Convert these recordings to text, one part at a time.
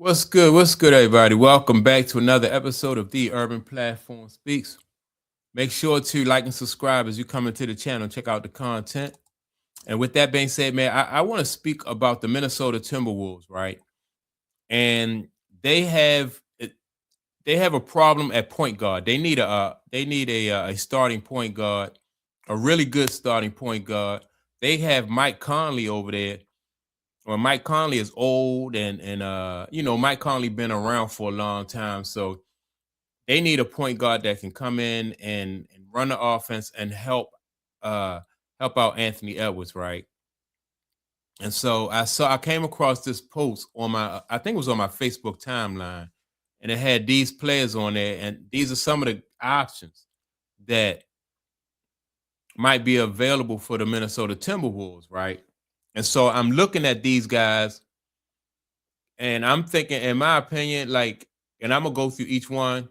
What's good? What's good, everybody? Welcome back to another episode of The Urban Platform Speaks. Make sure to like and subscribe as you come into the channel. Check out the content. And with that being said, man, I want to speak about the Minnesota Timberwolves, right? And they have they have a problem at point guard. They need a starting point guard, a really good starting point guard. They have Mike Conley over there. Well, Mike Conley is old and Mike Conley been around for a long time, so they need a point guard that can come in and run the offense and uh help out Anthony Edwards, right? And so I came across this post on my I think it was on my Facebook timeline, and it had these players on there, and these are some of the options that might be available for the Minnesota Timberwolves, right? And so I'm looking at these guys and I'm thinking, in my opinion, like, and I'm gonna go through each one,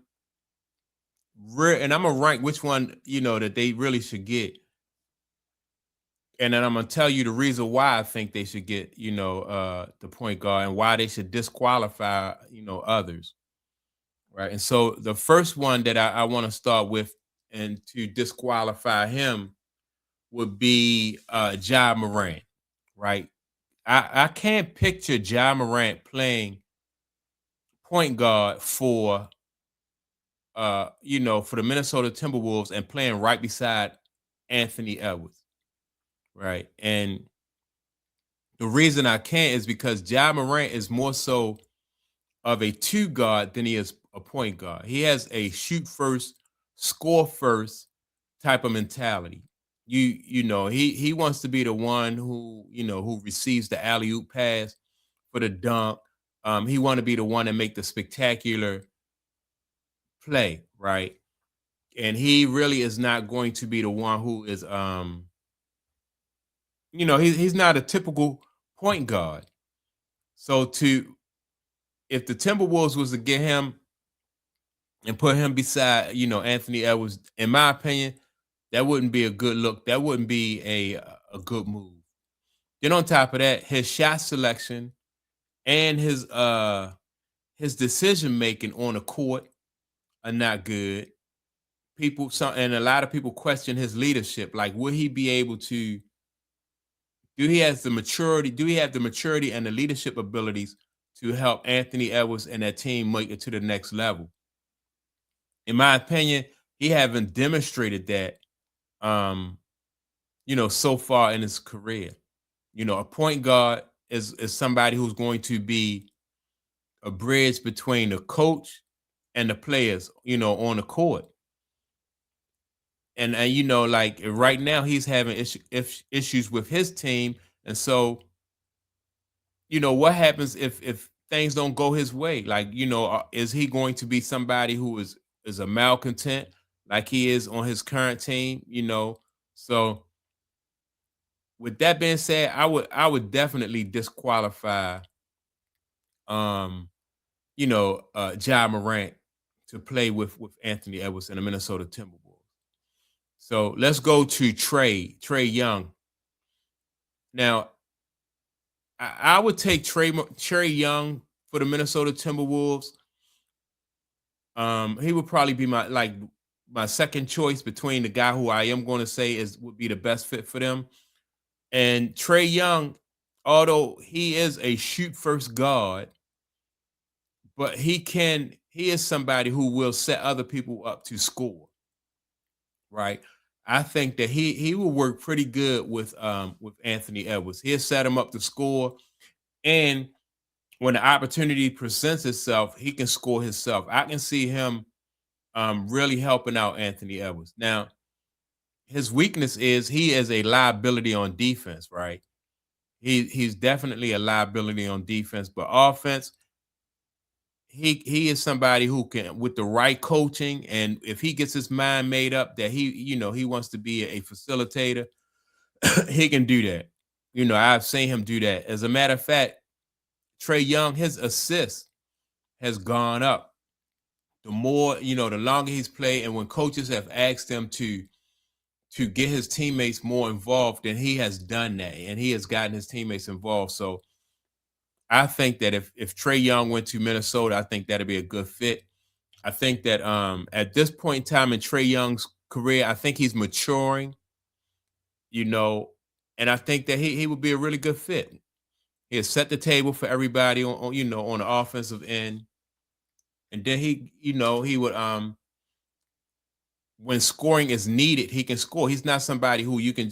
and I'm gonna rank which one that they really should get, and then I'm gonna tell you the reason why I think they should get the point guard and why they should disqualify others, right? And so the first one that I want to start with and to disqualify him would be Ja Morant, right? I can't picture Ja Morant playing point guard for the Minnesota Timberwolves and playing right beside Anthony Edwards, right? And the reason I can't is because Ja Morant is more so of a two guard than he is a point guard. He has a shoot first, score first type of mentality. He wants to be the one who receives the alley oop pass for the dunk. He want to be the one that make the spectacular play, right? And he really is not going to be the one who is he's not a typical point guard. So to if the Timberwolves was to get him and put him beside Anthony Edwards, in my opinion, that wouldn't be a good look. That wouldn't be a good move. Then on top of that, his shot selection and his decision making on the court are not good. And a lot of people question his leadership. Like, will he be able to do he has the maturity? Do he have the maturity and the leadership abilities to help Anthony Edwards and that team make it to the next level? In my opinion, he haven't demonstrated that so far in his career. A point guard is somebody who's going to be a bridge between the coach and the players, on the court. And like right now, he's having issues with his team, and so what happens if things don't go his way? Like, is he going to be somebody who is a malcontent like he is on his current team? So with that being said, I would definitely disqualify Ja Morant to play with Anthony Edwards and the Minnesota Timberwolves. So let's go to Trey Young. Now, I would take Trey Young for the Minnesota Timberwolves. He would probably be my second choice between the guy who I am going to say would be the best fit for them. And Trey Young, although he is a shoot first guard, but he is somebody who will set other people up to score. Right. I think that he will work pretty good with Anthony Edwards. He'll set him up to score, and when the opportunity presents itself, he can score himself. I can see him really helping out Anthony Edwards. Now, his weakness is he is a liability on defense, right? He's definitely a liability on defense, but offense, he is somebody who can, with the right coaching, and if he gets his mind made up that he wants to be a facilitator, he can do that. I've seen him do that. As a matter of fact, Trey Young, his assist has gone up. The more, the longer he's played, and when coaches have asked him to get his teammates more involved, then he has done that, and he has gotten his teammates involved. So I think that if Trae Young went to Minnesota, I think that'd be a good fit. I think that at this point in time in Trae Young's career, I think he's maturing, you know, and I think that he would be a really good fit. He'll set the table for everybody on on the offensive end. And then he would when scoring is needed, he can score. He's not somebody who you can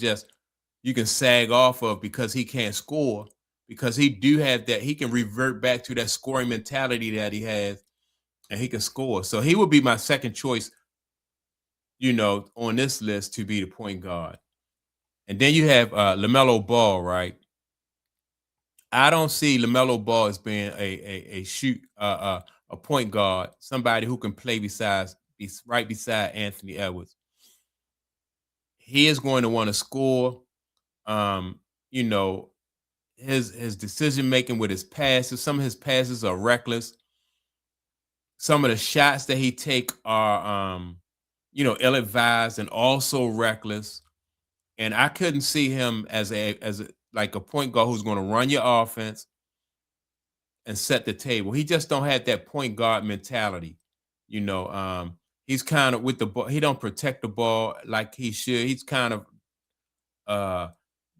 sag off of because he can't score, because he do have that. He can revert back to that scoring mentality that he has, and he can score. So he would be my second choice, on this list to be the point guard. And then you have LaMelo Ball, right? I don't see LaMelo Ball as being a point guard, somebody who can play right beside Anthony Edwards. He is going to want to score. Um, you know, his decision making with his passes, some of his passes are reckless. Some of the shots that he take are ill advised and also reckless. And I couldn't see him as a like a point guard who's going to run your offense and set the table. He just don't have that point guard mentality. He's kind of with the ball. He don't protect the ball like he should. He's kind of uh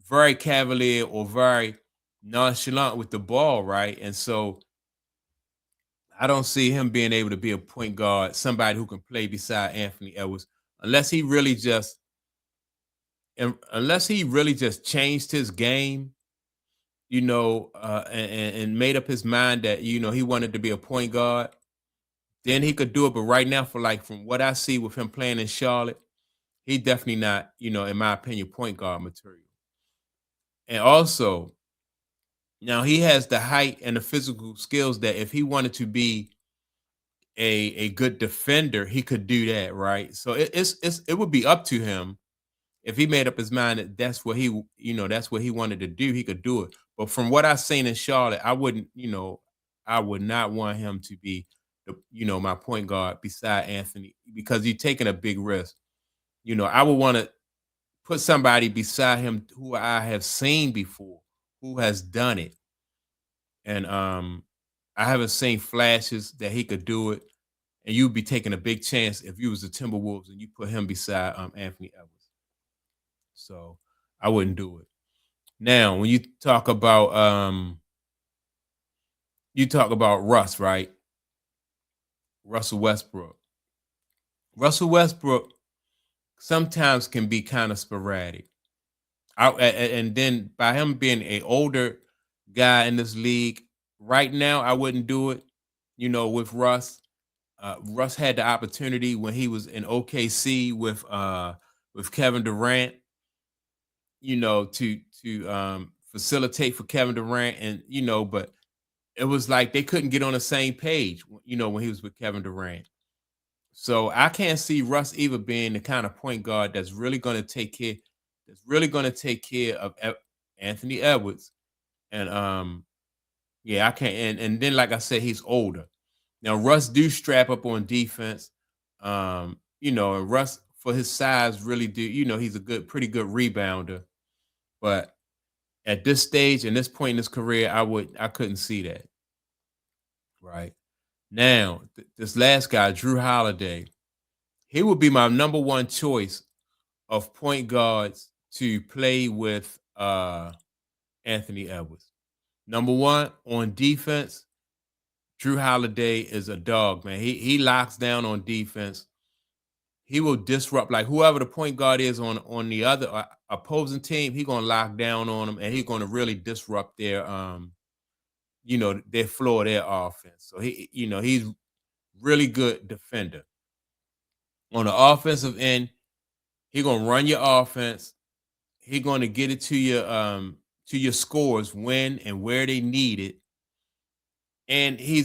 very cavalier or very nonchalant with the ball, right? And so I don't see him being able to be a point guard, somebody who can play beside Anthony Edwards, unless he really just changed his game, and made up his mind that he wanted to be a point guard. Then he could do it. But right now, from what I see with him playing in Charlotte, he definitely not, in my opinion, point guard material. And also, now he has the height and the physical skills that if he wanted to be a good defender, he could do that, right? So it would be up to him if he made up his mind that that's what he wanted to do, he could do it. But from what I've seen in Charlotte, I would not want him to be my point guard beside Anthony, because you're taking a big risk. I would want to put somebody beside him who I have seen before, who has done it. And I haven't seen flashes that he could do it. And you'd be taking a big chance if you was the Timberwolves and you put him beside Anthony Edwards. So I wouldn't do it. Now, when you talk about Russ, right? Russell Westbrook. Russell Westbrook sometimes can be kind of sporadic. And then by him being a older guy in this league, right now I wouldn't do it. With Russ. Russ had the opportunity when he was in OKC with Kevin Durant, to facilitate for Kevin Durant, and but it was like they couldn't get on the same page, when he was with Kevin Durant. So I can't see Russ either being the kind of point guard that's really going to take care of Anthony Edwards. And yeah, I can't. And then, like I said, he's older. Now Russ do strap up on defense. And Russ, for his size, really do. He's pretty good rebounder. But at this stage and this point in his career, I couldn't see that. Right now, this last guy, Drew Holiday, he would be my number one choice of point guards to play with Anthony Edwards. Number one on defense, Drew Holiday is a dog, man. He locks down on defense. He will disrupt, like, whoever the point guard is on the other opposing team. He's gonna lock down on them, and he's gonna really disrupt their their floor, their offense. So he's really good defender. On the offensive end, he's gonna run your offense. He's gonna get it to your scores when and where they need it. And he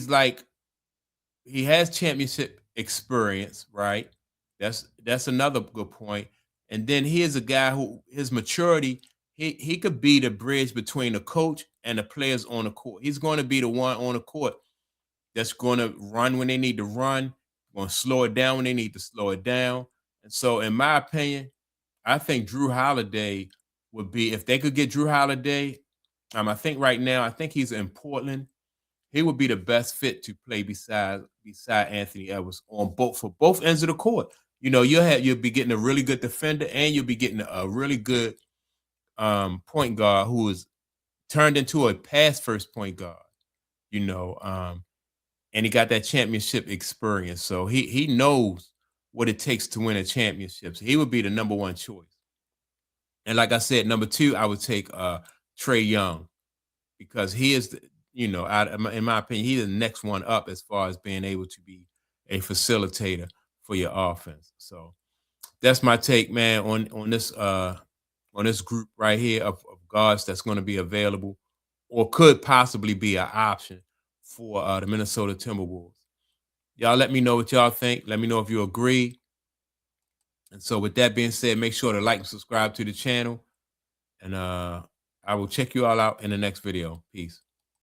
has championship experience, right? That's another good point. And then he is a guy who his maturity, he could be the bridge between the coach and the players on the court. He's going to be the one on the court that's going to run when they need to run, going to slow it down when they need to slow it down. And so, in my opinion, I think Drew Holiday would be, if they could get Drew Holiday, I think right now, I think he's in Portland. He would be the best fit to play beside Anthony Edwards on for both ends of the court. You know, you'll be getting a really good defender, and you'll be getting a really good point guard who is turned into a pass first point guard. You know, and he got that championship experience, so he knows what it takes to win a championship. So he would be the number one choice. And like I said, number two, I would take Trae Young, because he is, in my opinion, he's the next one up as far as being able to be a facilitator for your offense. So that's my take, man, on this group right here of guards that's going to be available or could possibly be an option for the Minnesota Timberwolves. Y'all let me know what y'all think. Let me know if you agree. And so with that being said, make sure to like and subscribe to the channel. And I will check you all out in the next video. Peace.